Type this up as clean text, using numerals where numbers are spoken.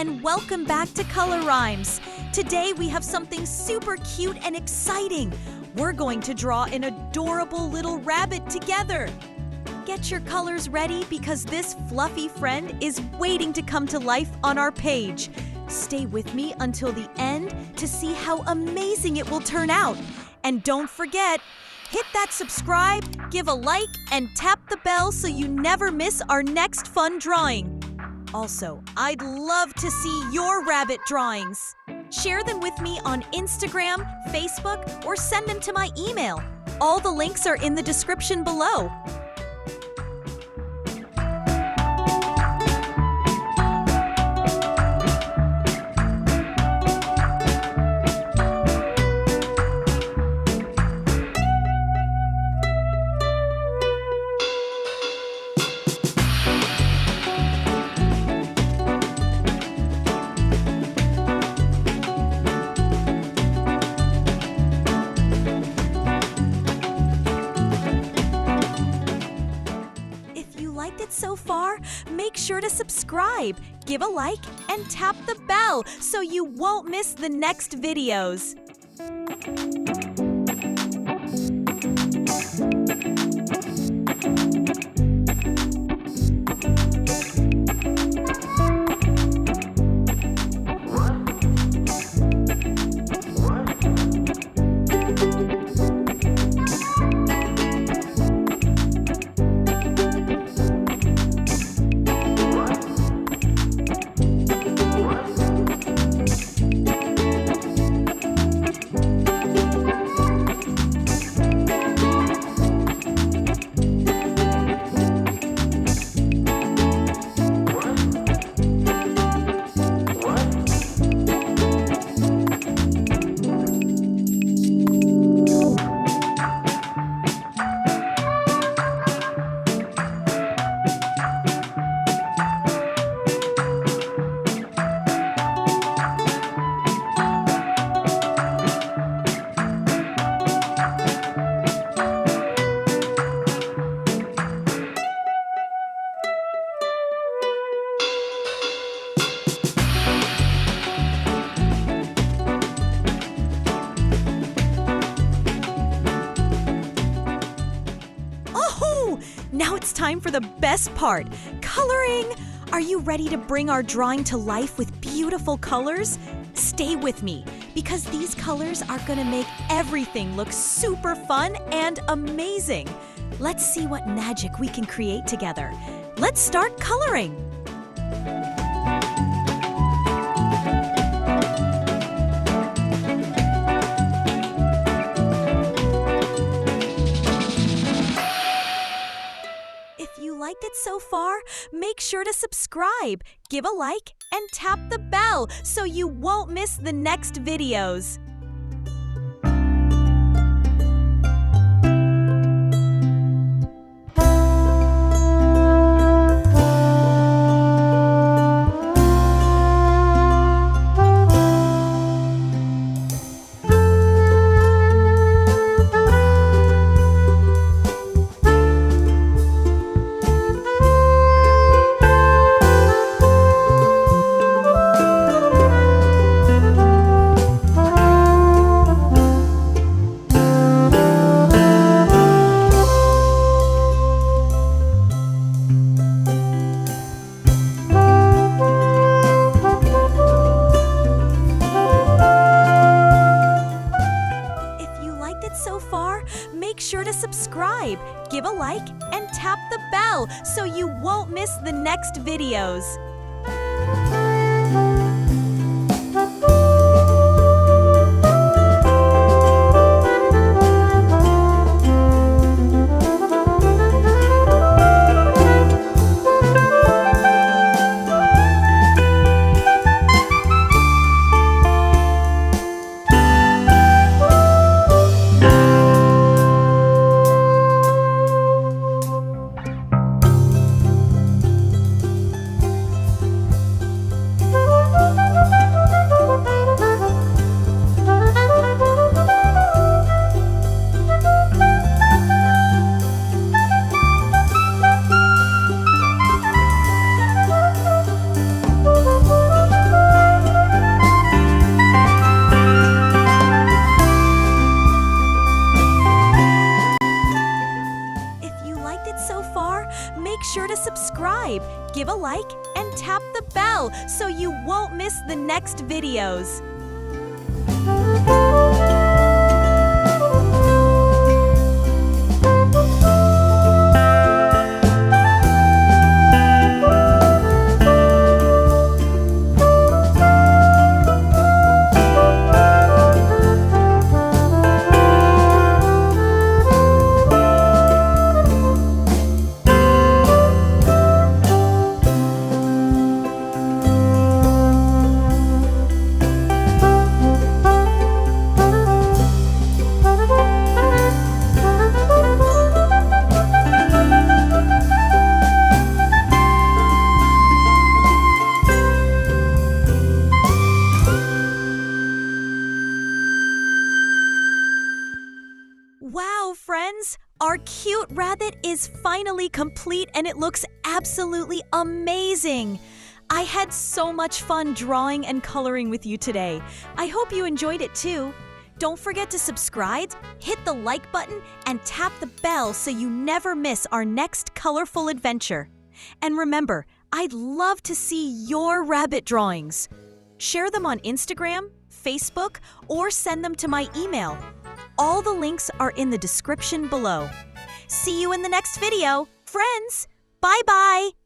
and welcome back to Color Rhymes. Today we have something super cute and exciting. We're going to draw an adorable little rabbit together. Get your colors ready because this fluffy friend is waiting to come to life on our page. Stay with me until the end to see how amazing it will turn out. And don't forget, hit that subscribe, give a like, and tap the bell so you never miss our next fun drawing. Also, I'd love to see your rabbit drawings. Share them with me on Instagram, Facebook, or send them to my email. All the links are in the description below. Liked it so far? Make sure to subscribe, give a like, and tap the bell so you won't miss the next videos. Now it's time for the best part, coloring! Are you ready to bring our drawing to life with beautiful colors? Stay with me, because these colors are gonna make everything look super fun and amazing. Let's see what magic we can create together. Let's start coloring! Liked it so far? Make sure to subscribe, give a like, and tap the bell so you won't miss the next videos. So far, make sure to subscribe, give a like, and tap the bell so you won't miss the next videos. give a like and tap the bell so you won't miss the next videos. Wow, friends! Our cute rabbit is finally complete and it looks absolutely amazing! I had so much fun drawing and coloring with you today. I hope you enjoyed it too. Don't forget to subscribe, hit the like button, and tap the bell so you never miss our next colorful adventure. And remember, I'd love to see your rabbit drawings. Share them on Instagram, Facebook, or send them to my email. All the links are in the description below. See you in the next video. Friends, bye-bye!